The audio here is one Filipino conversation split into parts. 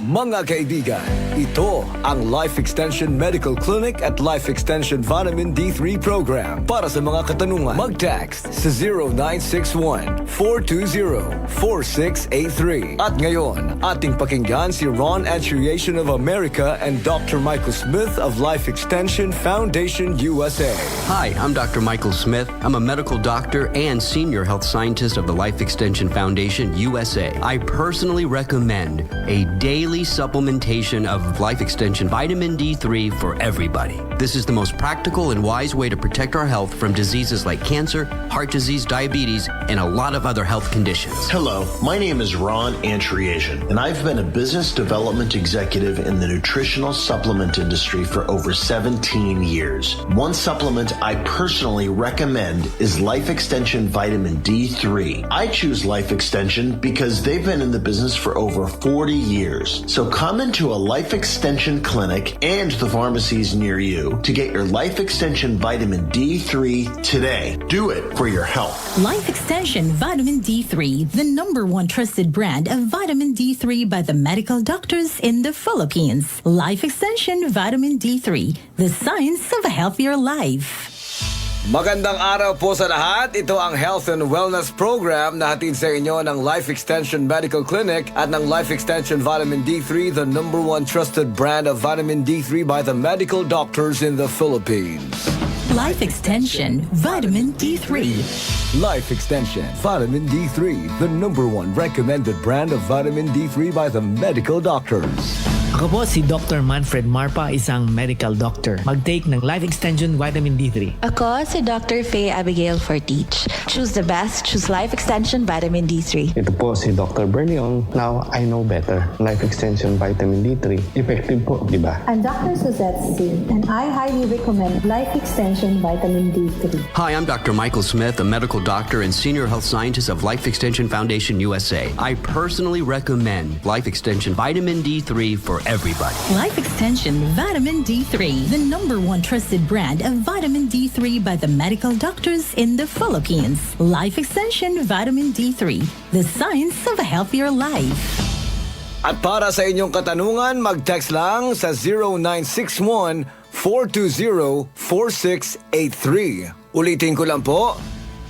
Mga kaibigan, ito ang Life Extension Medical Clinic at Life Extension Vitamin D3 Program. Para sa mga katanungan, mag-text sa 0961-420-4683. At ngayon, ating pakinggan si Ron Antriation of America and Dr. Michael Smith of Life Extension Foundation USA. Hi, I'm Dr. Michael Smith. I'm a medical doctor and senior health scientist of the Life Extension Foundation USA. I personally recommend a daily supplementation of Life Extension Vitamin D3 for everybody. This is the most practical and wise way to protect our health from diseases like cancer, heart disease, diabetes, and a lot of other health conditions. Hello, my name is Ron Antriation, and I've been a business development executive in the nutritional supplement industry for over 17 years. One supplement I personally recommend is Life Extension Vitamin D3. I choose Life Extension because they've been in the business for over 40 years. So come into a Life Extension clinic and the pharmacies near you to get your Life Extension Vitamin D3 today. Do it for your health. Life Extension Vitamin D3, the #1 trusted brand of vitamin D3 by the medical doctors in the Philippines. Life Extension Vitamin D3, the science of a healthier life. Magandang araw po sa lahat. Ito ang Health and Wellness Program na hatid sa inyo ng Life Extension Medical Clinic at ng Life Extension Vitamin D3, the #1 trusted brand of vitamin D3 by the medical doctors in the Philippines. Life Extension Vitamin D3. Life Extension Vitamin D3, the #1 recommended brand of vitamin D3 by the medical doctors. Ako po si Dr. Manfred Marpa, isang medical doctor. Mag-take ng Life Extension Vitamin D3. Ako si Dr. Faye Abigail Fortich. Choose the best. Choose Life Extension Vitamin D3. Ito po si Dr. Bernion. Now I know better. Life Extension Vitamin D3. Effective po, di ba? I'm Dr. Suzette C. and I highly recommend Life Extension Vitamin D3. Hi, I'm Dr. Michael Smith, a medical doctor and senior health scientist of Life Extension Foundation USA. I personally recommend Life Extension Vitamin D3 for everybody. Life Extension Vitamin D3, the #1 trusted brand of vitamin D3 by the medical doctors in the Philippines. Life Extension Vitamin D3, the science of a healthier life. At para sa inyong katanungan, mag-text lang sa 0961-420-4683. Ulitin ko lang po,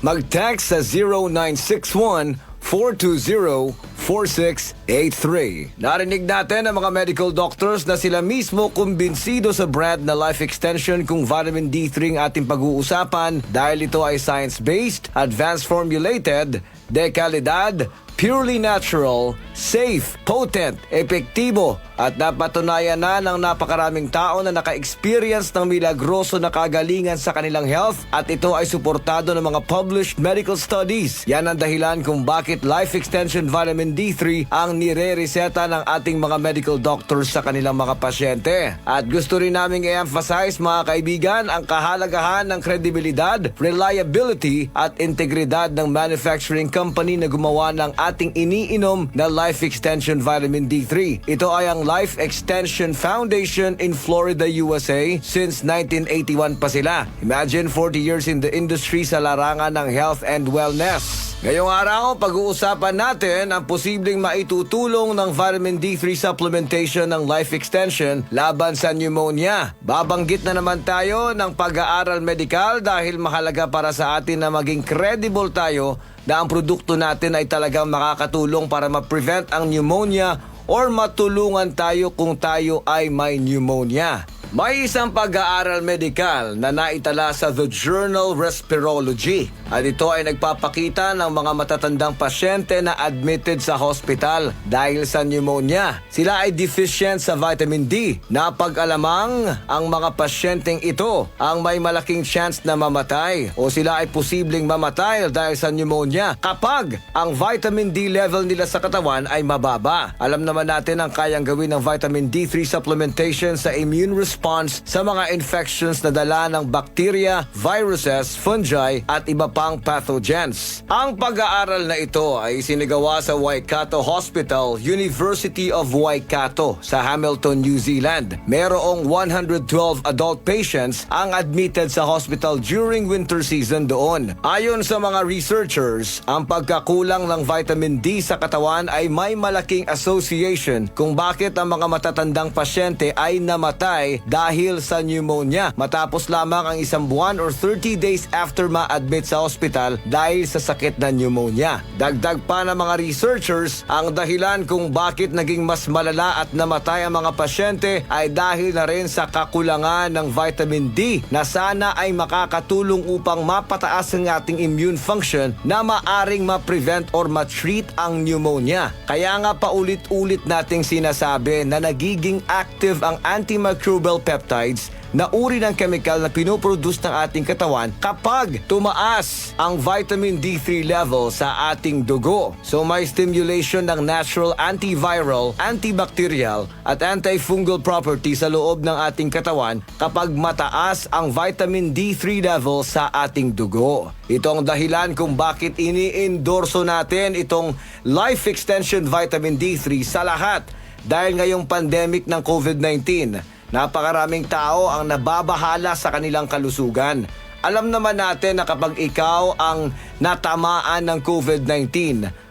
mag-text sa 0961-420-4683. Narinig natin ang mga medical doctors na sila mismo kumbinsido sa brand na Life Extension kung vitamin D3 ang ating pag-uusapan dahil ito ay science-based, advanced formulated, dekalidad, purely natural, safe, potent, epektibo at napatunayan na ng napakaraming tao na naka-experience ng milagroso na kagalingan sa kanilang health at ito ay suportado ng mga published medical studies. Yan ang dahilan kung bakit Life Extension Vitamin D3 ang nire-reseta ng ating mga medical doctors sa kanilang mga pasyente. At gusto rin naming i-emphasize mga kaibigan ang kahalagahan ng kredibilidad, reliability at integridad ng manufacturing company na gumawa ng ating iniinom na Life Extension Vitamin D3. Ito ay ang Life Extension Foundation in Florida, USA. Since 1981 pa sila. Imagine 40 years in the industry sa larangan ng health and wellness. Ngayong araw, pag-uusapan natin ang posibleng maitutulong ng vitamin D3 supplementation ng Life Extension laban sa pneumonia. Babanggit na naman tayo ng pag-aaral medikal dahil mahalaga para sa atin na maging credible tayo na ang produkto natin ay talagang makakatulong para ma-prevent ang pneumonia or matulungan tayo kung tayo ay may pneumonia. May isang pag-aaral medikal na naitala sa The Journal Respirology at ito ay nagpapakita ng mga matatandang pasyente na admitted sa hospital dahil sa pneumonia. Sila ay deficient sa vitamin D. Napag-alamang ang mga pasyenteng ito ang may malaking chance na mamatay o sila ay posibleng mamatay dahil sa pneumonia kapag ang vitamin D level nila sa katawan ay mababa. Alam naman natin ang kayang gawin ng vitamin D3 supplementation sa immune response sa mga infections na dala ng bacteria, viruses, fungi at iba pa pang pathogens. Ang pag-aaral na ito ay sinagawa sa Waikato Hospital, University of Waikato sa Hamilton, New Zealand. Merong 112 adult patients ang admitted sa hospital during winter season doon. Ayon sa mga researchers, ang pagkakulang ng vitamin D sa katawan ay may malaking association kung bakit ang mga matatandang pasyente ay namatay dahil sa pneumonia matapos lamang ang isang buwan or 30 days after ma-admit sa hospital dahil sa sakit na pneumonia. Dagdag pa ng mga researchers, ang dahilan kung bakit naging mas malala at namatay ang mga pasyente ay dahil na rin sa kakulangan ng vitamin D na sana ay makakatulong upang mapataas ang ating immune function na maaring ma-prevent or ma-treat ang pneumonia. Kaya nga paulit-ulit nating sinasabi na nagiging active ang antimicrobial peptides na uri ng chemical na pinoproduce ng ating katawan kapag tumaas ang vitamin D3 level sa ating dugo. So may stimulation ng natural antiviral, antibacterial at antifungal property sa loob ng ating katawan kapag mataas ang vitamin D3 level sa ating dugo. Ito ang dahilan kung bakit ini-endorso natin itong Life Extension Vitamin D3 sa lahat dahil ngayong pandemic ng COVID-19. Napakaraming tao ang nababahala sa kanilang kalusugan. Alam naman natin na kapag ikaw ang natamaan ng COVID-19,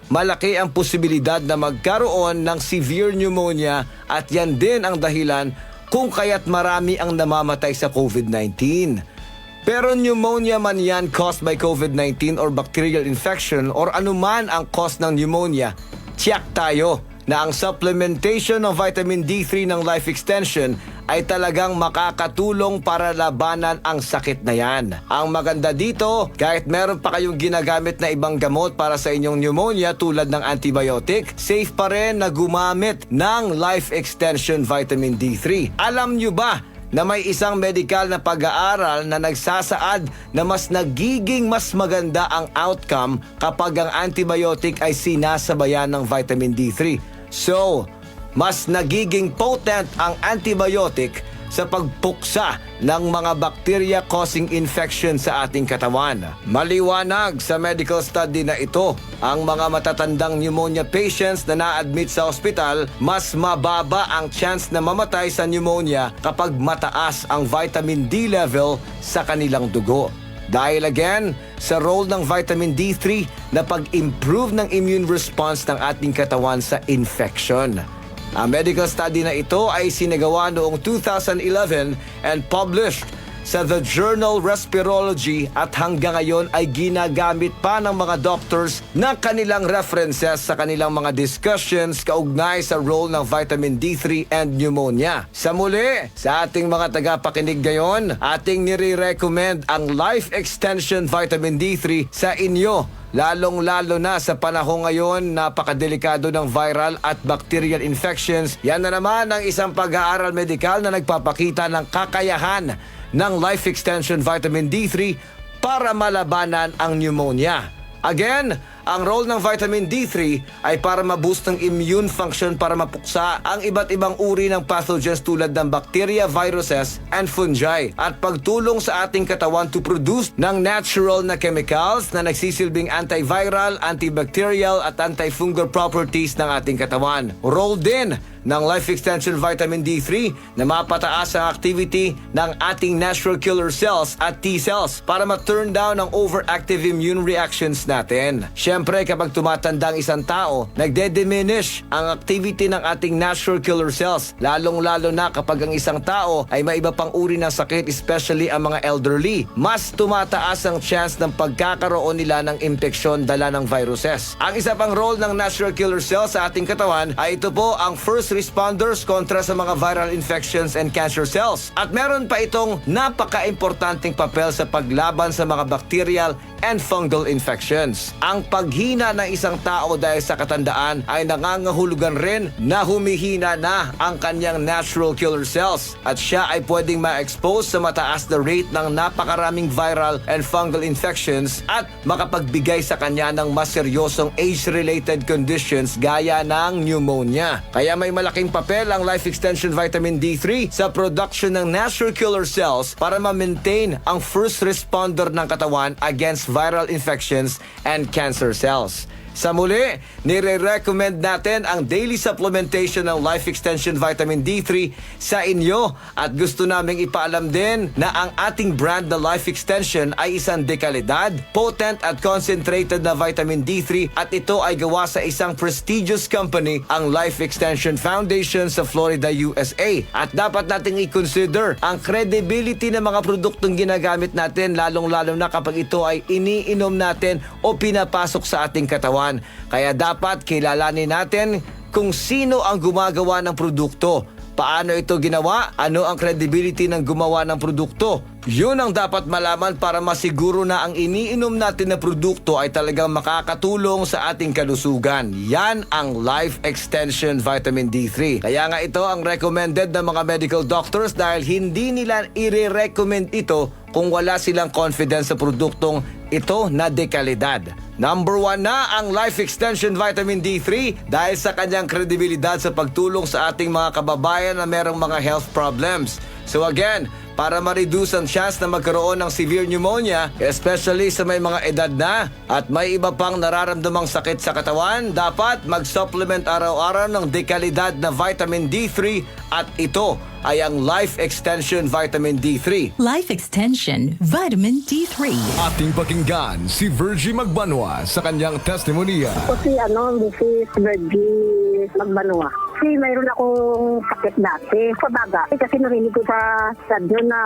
malaki ang posibilidad na magkaroon ng severe pneumonia at yan din ang dahilan kung kaya't marami ang namamatay sa COVID-19. Pero pneumonia man yan caused by COVID-19 or bacterial infection or anuman ang cause ng pneumonia, tiyak tayo na ang supplementation ng vitamin D3 ng Life Extension ay talagang makakatulong para labanan ang sakit na yan. Ang maganda dito, kahit meron pa kayong ginagamit na ibang gamot para sa inyong pneumonia tulad ng antibiotic, safe pa rin na gumamit ng Life Extension Vitamin D3. Alam nyo ba na may isang medical na pag-aaral na nagsasaad na mas nagiging mas maganda ang outcome kapag ang antibiotic ay sinasabayan ng vitamin D3. So, mas nagiging potent ang antibiotic sa pagpuksa ng mga bacteria causing infection sa ating katawan. Maliwanag sa medical study na ito, ang mga matatandang pneumonia patients na na-admit sa ospital, mas mababa ang chance na mamatay sa pneumonia kapag mataas ang vitamin D level sa kanilang dugo. Dahil again, sa role ng vitamin D3 na pag-improve ng immune response ng ating katawan sa infection. Ang medical study na ito ay sinagawa noong 2011 and published sa The Journal Respirology at hanggang ngayon ay ginagamit pa ng mga doctors na kanilang references sa kanilang mga discussions kaugnay sa role ng vitamin D3 and pneumonia. Sa muli, sa ating mga tagapakinig ngayon, ating nire-recommend ang Life Extension Vitamin D3 sa inyo. Lalong-lalo na sa panahon ngayon, napakadelikado ng viral at bacterial infections. Yan na naman ang isang pag-aaral medikal na nagpapakita ng kakayahan ng Life Extension Vitamin D3 para malabanan ang pneumonia. Again, ang role ng vitamin D3 ay para ma-boost ng immune function para mapuksa ang iba't ibang uri ng pathogens tulad ng bacteria, viruses, and fungi at pagtulong sa ating katawan to produce ng natural na chemicals na nagsisilbing antiviral, antibacterial at antifungal properties ng ating katawan. Role din ng Life Extension Vitamin D3 na mapataas ang activity ng ating natural killer cells at T cells para ma-turn down ang overactive immune reactions natin. Siyempre, kapag tumatanda ang isang tao, nagde-diminish ang activity ng ating natural killer cells, lalong-lalo na kapag ang isang tao ay may iba pang uri ng sakit, especially ang mga elderly. Mas tumataas ang chance ng pagkakaroon nila ng impeksyon dala ng viruses. Ang isa pang role ng natural killer cells sa ating katawan ay ito po ang first responders kontra sa mga viral infections and cancer cells. At meron pa itong napaka-importanting papel sa paglaban sa mga bacterial and fungal infections. Ang paghina ng isang tao dahil sa katandaan ay nangangahulugan rin na humihina na ang kanyang natural killer cells at siya ay pwedeng ma-expose sa mataas na rate ng napakaraming viral and fungal infections at makapagbigay sa kanya ng mas seryosong age-related conditions gaya ng pneumonia. Kaya may malaking papel ang Life Extension Vitamin D3 sa production ng natural killer cells para ma-maintain ang first responder ng katawan against viral infections and cancer cells. Sa muli, nire-recommend natin ang daily supplementation ng Life Extension Vitamin D3 sa inyo at gusto naming ipaalam din na ang ating brand na Life Extension ay isang dekalidad, potent at concentrated na vitamin D3 at ito ay gawa sa isang prestigious company, ang Life Extension Foundation sa Florida, USA. At dapat nating i-consider ang credibility ng mga produktong ginagamit natin, lalong-lalo na kapag ito ay iniinom natin o pinapasok sa ating katawan. Kaya dapat kilalanin natin kung sino ang gumagawa ng produkto, paano ito ginawa, ano ang credibility ng gumawa ng produkto. Yun ang dapat malaman para masiguro na ang iniinom natin na produkto ay talagang makakatulong sa ating kalusugan. Yan ang Life Extension Vitamin D3. Kaya nga ito ang recommended ng mga medical doctors dahil hindi nila i-recommend ito kung wala silang confidence sa produktong ito na dekalidad. Number 1 na ang Life Extension Vitamin D3 dahil sa kanyang kredibilidad sa pagtulong sa ating mga kababayan na merong mga health problems. So again, para ma-reduce ang chance na magkaroon ng severe pneumonia, especially sa may mga edad na at may iba pang nararamdamang sakit sa katawan, dapat mag-supplement araw-araw ng dekalidad na vitamin D3 at ito ay ang Life Extension Vitamin D3. Life Extension Vitamin D3. Ating pakinggan si Virgie Magbanwa sa kanyang testimonya. Kasi Mrs. Virgie Magbanwa. Kasi mayroon akong sakit dati sa baga. Kasi narinig ko sa radyo na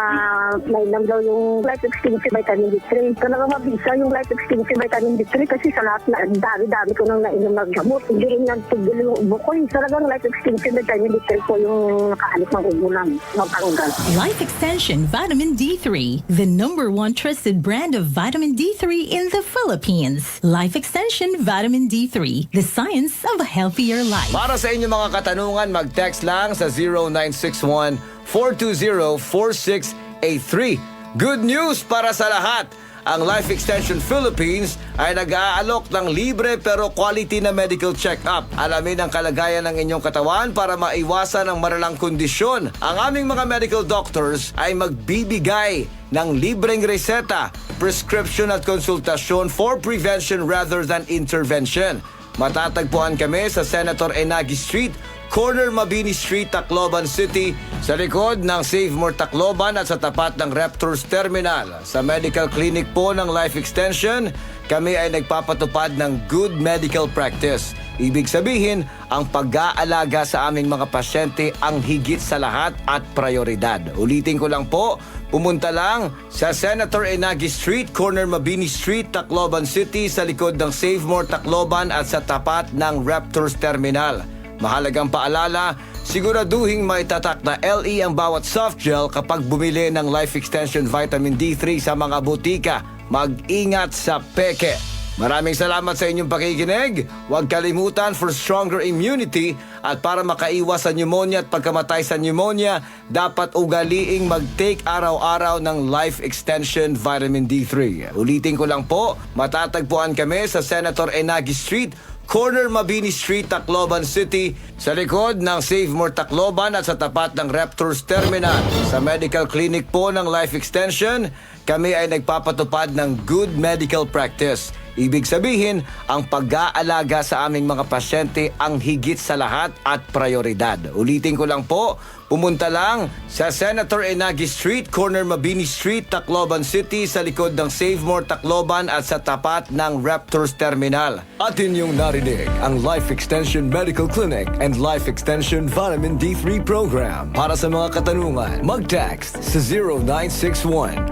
mainam daw yung Life Extension Vitamin D3. Talaga mabisa yung Life Extension Vitamin D3 kasi sa lahat na dami-dami ko nang nainom ng gamot. Hindi rin nagtigil yung ubo ko. Talagang Life Extension Vitamin D3 po yung nakaalit ng ubo ng magtanggal. Life Extension Vitamin D3, the #1 trusted brand of vitamin D3 in the Philippines. Life Extension Vitamin D3, the science of a healthier life. Para sa inyong mga katanungan, mag-text lang sa 0961-420-4683. Good news para sa lahat! Ang Life Extension Philippines ay nag-aalok ng libre pero quality na medical check-up. Alamin ang kalagayan ng inyong katawan para maiwasan ang malalang kondisyon. Ang aming mga medical doctors ay magbibigay ng libreng reseta, prescription at konsultasyon for prevention rather than intervention. Matatagpuan kami sa Senator Enagi Street, corner Mabini Street, Tacloban City, sa likod ng Save More Tacloban at sa tapat ng Raptors Terminal. Sa medical clinic po ng Life Extension, kami ay nagpapatupad ng good medical practice. Ibig sabihin, ang pag-aalaga sa aming mga pasyente ang higit sa lahat at prioridad. Ulitin ko lang po, pumunta lang sa Senator Enagi Street, corner Mabini Street, Tacloban City, sa likod ng Save More Tacloban at sa tapat ng Raptors Terminal. Mahalagang paalala, siguraduhin maitatak na LE ang bawat soft gel kapag bumili ng Life Extension Vitamin D3 sa mga butika. Mag-ingat sa peke. Maraming salamat sa inyong pakikinig. Huwag kalimutan for stronger immunity at para makaiwas sa pneumonia at pagkamatay sa pneumonia, dapat ugaliing mag-take araw-araw ng Life Extension Vitamin D3. Ulitin ko lang po, matatagpuan kami sa Senator Enagi Street, corner Mabini Street, Tacloban City, sa likod ng Save More Tacloban at sa tapat ng Raptors Terminal. Sa medical clinic po ng Life Extension, kami ay nagpapatupad ng good medical practice. Ibig sabihin, ang pag-aalaga sa aming mga pasyente ang higit sa lahat at prioridad. Ulitin ko lang po, pumunta lang sa Senator Enagi Street, corner Mabini Street, Tacloban City, sa likod ng Save More Tacloban at sa tapat ng Raptors Terminal. At inyong narinig ang Life Extension Medical Clinic and Life Extension Vitamin D3 Program. Para sa mga katanungan, mag-text sa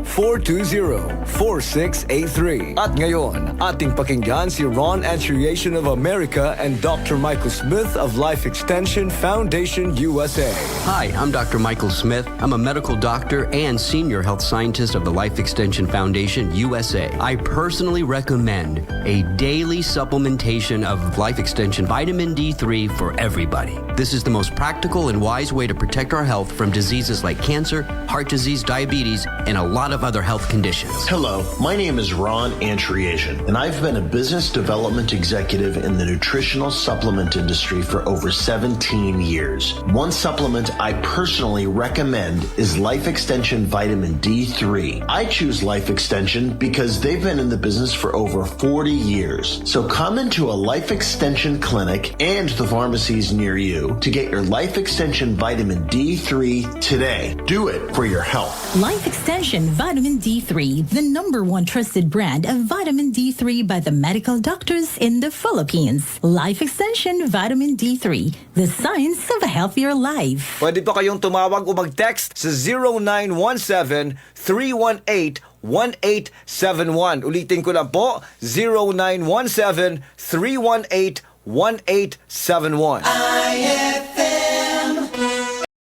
0961-420-4683. At ngayon, ating pakinggan si Ron Antriation of America and Dr. Michael Smith of Life Extension Foundation USA. Hi, I'm Dr. Michael Smith. I'm a medical doctor and senior health scientist of the Life Extension Foundation USA. I personally recommend a daily supplementation of Life Extension Vitamin D3 for everybody. This is the most practical and wise way to protect our health from diseases like cancer, heart disease, diabetes, and a lot of other health conditions. Hello, my name is Ron Antriation, and I've been a business development executive in the nutritional supplement industry for over 17 years. One supplement I personally recommend is Life Extension Vitamin D3. I choose Life Extension because they've been in the business for over 40 years. So come into a Life Extension clinic and the pharmacies near you to get your Life Extension Vitamin D3 today. Do it for your health. Life Extension Vitamin D3, the #1 trusted brand of vitamin D3 by the medical doctors in the Philippines. Life Extension Vitamin D3, the science of a healthier life. Pwede pa kayong tumawag o mag-text sa 0917-318-1871. Ulitin ko lang po, 0917-318-1871.